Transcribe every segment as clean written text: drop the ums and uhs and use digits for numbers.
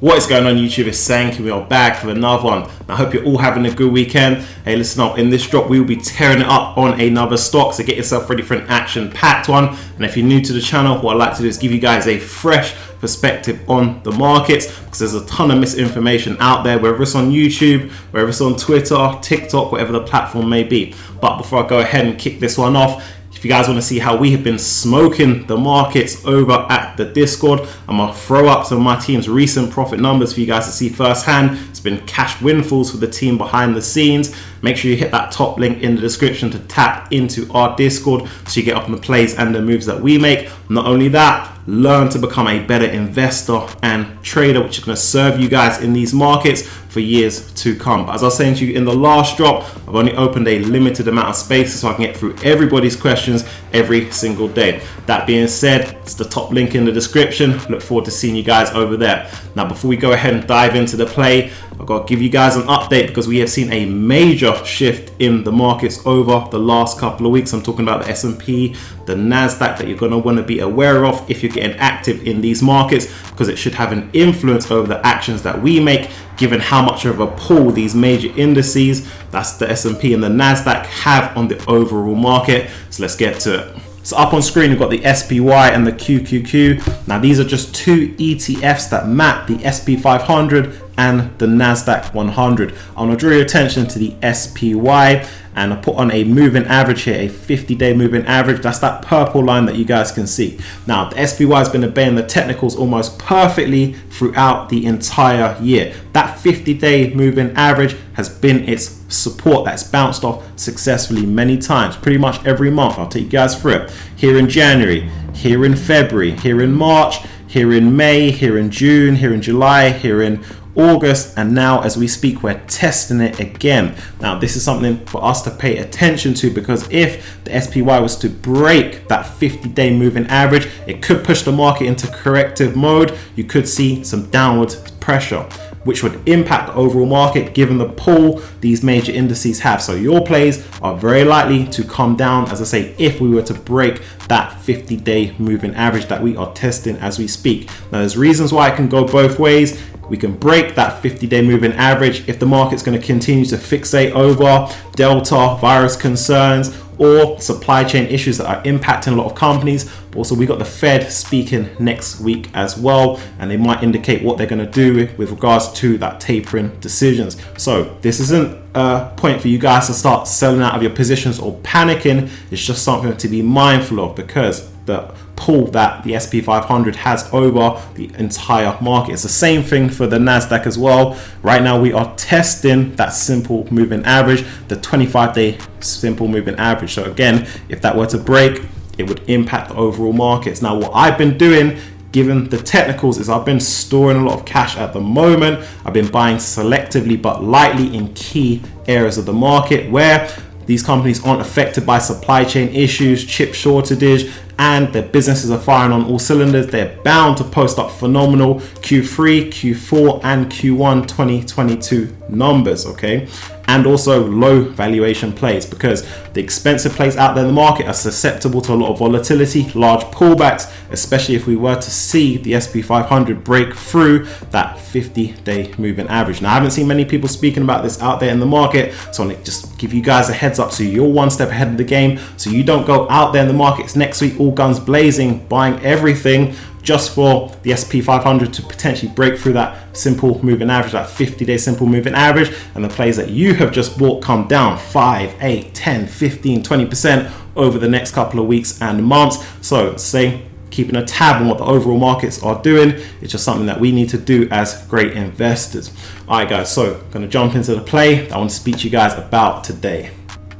What is going on YouTube? It's Sank and we are back with another one. I hope you're all having a good weekend. Hey, listen up, in this drop we will be tearing it up on another stock, so get yourself ready for an action-packed one. And if you're new to the channel, what I'd like to do is give you guys a fresh perspective on the markets, because there's a ton of misinformation out there, whether it's on YouTube, whether it's on Twitter, TikTok, whatever the platform may be. But before I go ahead and kick this one off, if you guys want to see how we have been smoking the markets over at the Discord, I'm going to throw up some of my team's recent profit numbers for you guys to see firsthand. It's been cash windfalls for the team behind the scenes. Make sure you hit that top link in the description to tap into our Discord so you get up on the plays and the moves that we make. Not only that, learn to become a better investor and trader, which is going to serve you guys in these markets for years to come. But as I was saying to you in the last drop, I've only opened a limited amount of space so I can get through everybody's questions every single day. That being said, it's the top link in the description. Look forward to seeing you guys over there. Now, before we go ahead and dive into the play, I've got to give you guys an update because we have seen a major shift in the markets over the last couple of weeks. I'm talking about the S&P, the NASDAQ, that you're going to want to be aware of if you're getting active in these markets, because it should have an influence over the actions that we make, given how much of a pull these major indices, that's the S&P and the NASDAQ, have on the overall market. So let's get to it. So up on screen, we've got the SPY and the QQQ. Now these are just two ETFs that map the SP 500 and the NASDAQ 100. I want to draw your attention to the SPY, and I put on a moving average here, a 50-day moving average. That's that purple line that you guys can see. Now, the SPY has been obeying the technicals almost perfectly throughout the entire year. That 50-day moving average has been its support that's bounced off successfully many times, pretty much every month. I'll take you guys through it. Here in January, here in February, here in March, here in May, here in June, here in July, here in August, and now as we speak we're testing it again. Now this is something for us to pay attention to, because if the SPY was to break that 50-day moving average, it could push the market into corrective mode. You could see some downward pressure, which would impact the overall market given the pull these major indices have. So your plays are very likely to come down, as I say, if we were to break that 50-day moving average that we are testing as we speak. Now there's reasons why it can go both ways. We can break that 50-day moving average if the market's going to continue to fixate over Delta virus concerns or supply chain issues that are impacting a lot of companies. But also we got the Fed speaking next week as well, and they might indicate what they're going to do with regards to that tapering decisions. So this isn't a point for you guys to start selling out of your positions or panicking. It's just something to be mindful of, because the pull that the SP 500 has over the entire market. It's the same thing for the NASDAQ as well. Right now we are testing that simple moving average, the 25-day simple moving average. So again, if that were to break, it would impact the overall markets. Now what I've been doing, given the technicals, is I've been storing a lot of cash at the moment. I've been buying selectively but lightly in key areas of the market where these companies aren't affected by supply chain issues, chip shortages, and their businesses are firing on all cylinders. They're bound to post up phenomenal Q3, Q4, and Q1 2022 numbers, okay? And also low valuation plays, because the expensive plays out there in the market are susceptible to a lot of volatility, large pullbacks, especially if we were to see the SP 500 break through that 50-day moving average. Now, I haven't seen many people speaking about this out there in the market, so I'm going to just give you guys a heads up so you're one step ahead of the game, so you don't go out there in the markets next week all guns blazing, buying everything just for the SP 500 to potentially break through that simple moving average, that 50-day simple moving average, and the plays that you have just bought come down 5, 8, 10, 15, 20% over the next couple of weeks and months. So say keeping a tab on what the overall markets are doing, it's just something that we need to do as great investors. All right guys, so I'm going to jump into the play that I want to speak to you guys about today.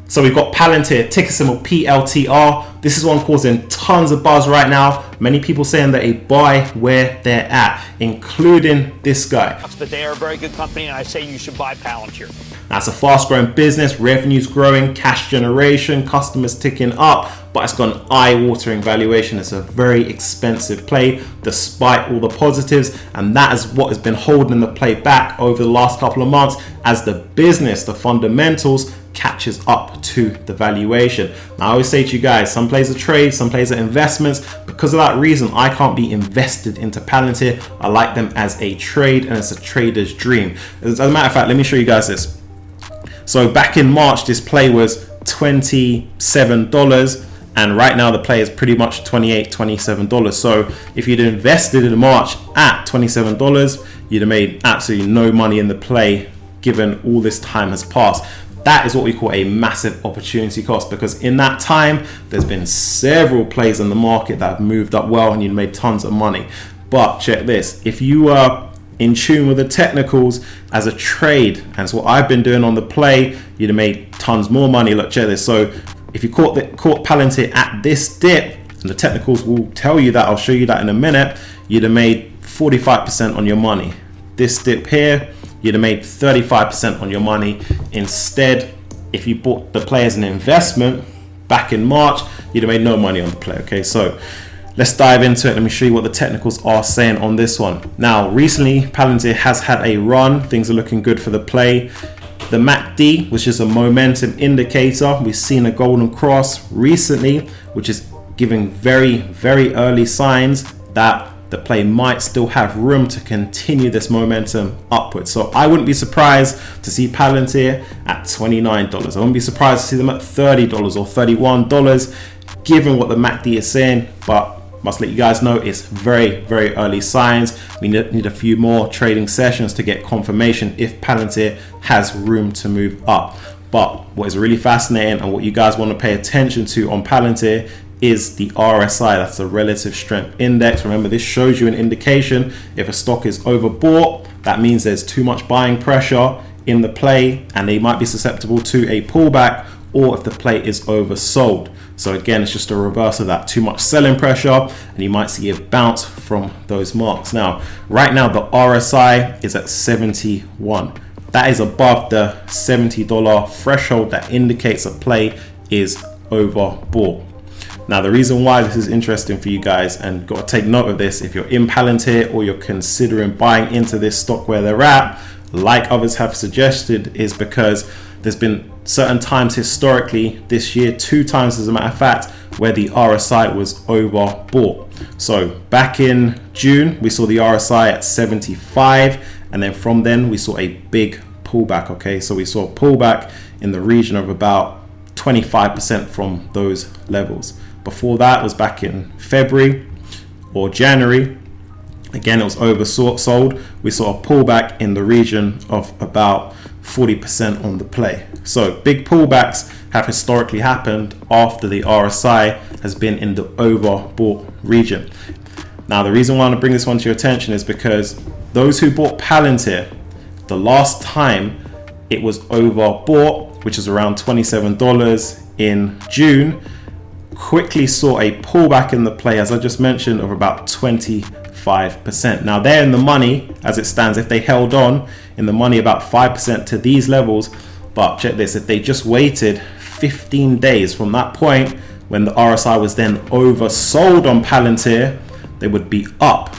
So we've got Palantir, ticker symbol PLTR. This is one causing tons of buzz right now. Many people saying that a buy where they're at, including this guy. But they are a very good company, and I say you should buy Palantir. That's a fast-growing business, revenues growing, cash generation, customers ticking up, but it's got an eye-watering valuation. It's a very expensive play despite all the positives, and that is what has been holding the play back over the last couple of months, as the business, the fundamentals, catches up to the valuation. Now I always say to you guys, some plays are trades, some plays are investments. Because of that reason, I can't be invested into Palantir. I like them as a trade, and it's a trader's dream. As a matter of fact, let me show you guys this. So back in March, this play was $27, and right now the play is pretty much $28, $27. So if you'd invested in March at $27, you'd have made absolutely no money in the play, given all this time has passed. That is what we call a massive opportunity cost, because in that time, there's been several plays in the market that have moved up well and you've made tons of money. But check this, if you are in tune with the technicals as a trade, and it's what I've been doing on the play, you'd have made tons more money. Look, check this. So if you caught Palantir at this dip, and the technicals will tell you that, I'll show you that in a minute, you'd have made 45% on your money. This dip here, you'd have made 35% on your money. Instead, if you bought the play as an investment back in March, you'd have made no money on the play. Okay, so let's dive into it. Let me show you what the technicals are saying on this one. Now, recently, Palantir has had a run. Things are looking good for the play. The MACD, which is a momentum indicator, we've seen a golden cross recently, which is giving very, very early signs that the play might still have room to continue this momentum upwards. So I wouldn't be surprised to see Palantir at $29. I wouldn't be surprised to see them at $30 or $31, given what the MACD is saying, but must let you guys know it's very, very early signs. We need a few more trading sessions to get confirmation if Palantir has room to move up. But what is really fascinating and what you guys want to pay attention to on Palantir is the RSI. That's the relative strength index. Remember, this shows you an indication if a stock is overbought. That means there's too much buying pressure in the play and they might be susceptible to a pullback, or if the play is oversold. So again, it's just a reverse of that, too much selling pressure, and you might see a bounce from those marks. Now, right now the RSI is at 71. That is above the $70 threshold that indicates a play is overbought. Now, the reason why this is interesting for you guys, and got to take note of this, if you're in Palantir or you're considering buying into this stock where they're at, like others have suggested, is because there's been certain times historically this year, 2 times as a matter of fact, where the RSI was overbought. So back in June, we saw the RSI at 75, and then from then we saw a big pullback. Okay, so we saw a pullback in the region of about 25% from those levels. Before that was back in February or January. Again, it was oversold. We saw a pullback in the region of about 40% on the play. So big pullbacks have historically happened after the RSI has been in the overbought region. Now, the reason why I want to bring this one to your attention is because those who bought Palantir, the last time it was overbought, which is around $27 in June, quickly saw a pullback in the play, as I just mentioned, of about 25%. Now they're in the money as it stands. If they held on, in the money about 5% to these levels. But check this, if they just waited 15 days from that point when the RSI was then oversold on Palantir, they would be up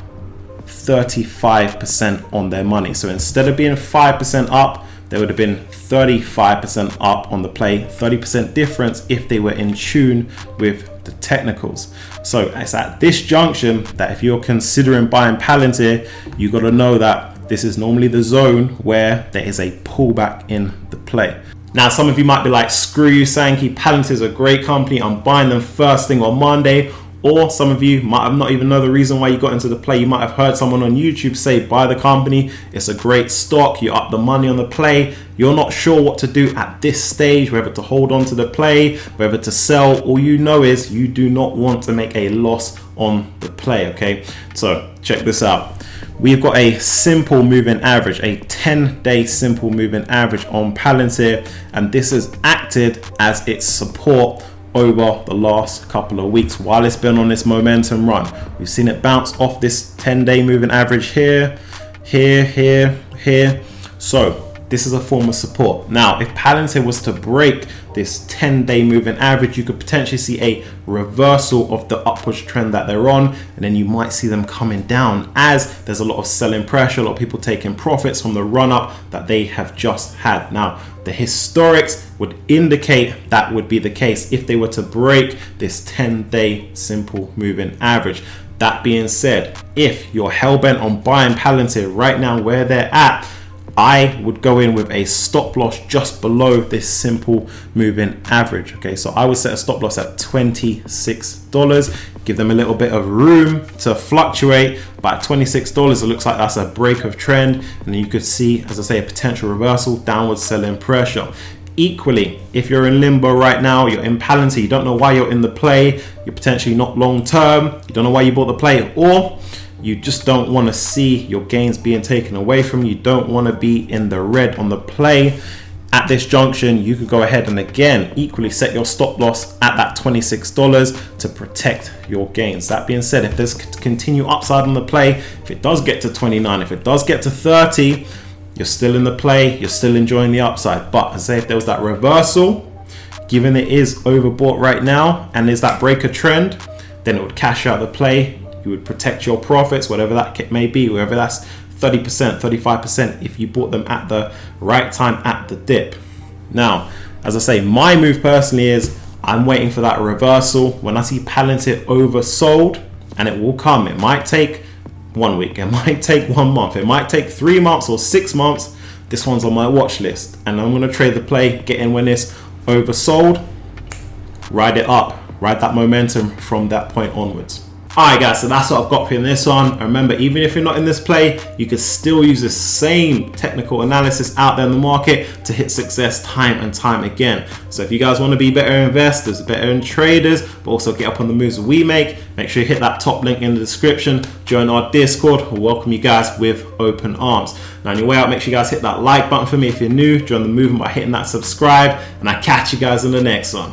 35% on their money. So instead of being 5% up, they would have been 35% up on the play, 30% difference if they were in tune with the technicals. So it's at this junction that if you're considering buying Palantir, you got to know that this is normally the zone where there is a pullback in the play. Now, some of you might be like, screw you, Sankey, Palantir is a great company, I'm buying them first thing on Monday. Or some of you might have not even know the reason why you got into the play. You might have heard someone on YouTube say, buy the company, it's a great stock, you up the money on the play. You're not sure what to do at this stage, whether to hold on to the play, whether to sell. All you know is you do not want to make a loss on the play, okay? So check this out. We've got a simple moving average, a 10-day simple moving average on Palantir, and this has acted as its support over the last couple of weeks while it's been on this momentum run. We've seen it bounce off this 10-day moving average here. So this is a form of support. Now, if Palantir was to break this 10-day moving average, you could potentially see a reversal of the upwards trend that they're on, and then you might see them coming down as there's a lot of selling pressure, a lot of people taking profits from the run up that they have just had. Now, The historics would indicate that would be the case if they were to break this 10-day simple moving average. That being said, if you're hell-bent on buying Palantir right now where they're at, I would go in with a stop loss just below this simple moving average. Okay, so I would set a stop loss at $26. Give them a little bit of room to fluctuate, but at $26 it looks like that's a break of trend, and you could see, as I say, a potential reversal, downward selling pressure. Equally, if you're in limbo right now, you're in Palantir, you don't know why you're in the play, you're potentially not long term, you don't know why you bought the play, or you just don't want to see your gains being taken away from you, don't want to be in the red on the play. At this junction, you could go ahead and again equally set your stop loss at that $26 to protect your gains. That being said, if there's continue upside on the play, if it does get to 29, if it does get to 30, you're still in the play, you're still enjoying the upside. But as I say, if there was that reversal, given it is overbought right now and there's that breaker trend, then it would cash out the play. You would protect your profits, whatever that may be, whether that's 30%, 35% if you bought them at the right time at the dip. Now, as I say, my move personally is I'm waiting for that reversal. When I see Palantir oversold, and it will come, it might take 1 week, it might take 1 month, it might take 3 months or 6 months. This one's on my watch list, and I'm going to trade the play, get in when it's oversold, ride it up, ride that momentum from that point onwards. Alright guys, so that's what I've got for you in this one. Remember, even if you're not in this play, you can still use the same technical analysis out there in the market to hit success time and time again. So if you guys want to be better investors, better traders, but also get up on the moves we make sure you hit that top link in the description, join our Discord. We'll welcome you guys with open arms. Now on your way out, make sure you guys hit that like button for me if you're new, join the movement by hitting that subscribe, and I'll catch you guys in the next one.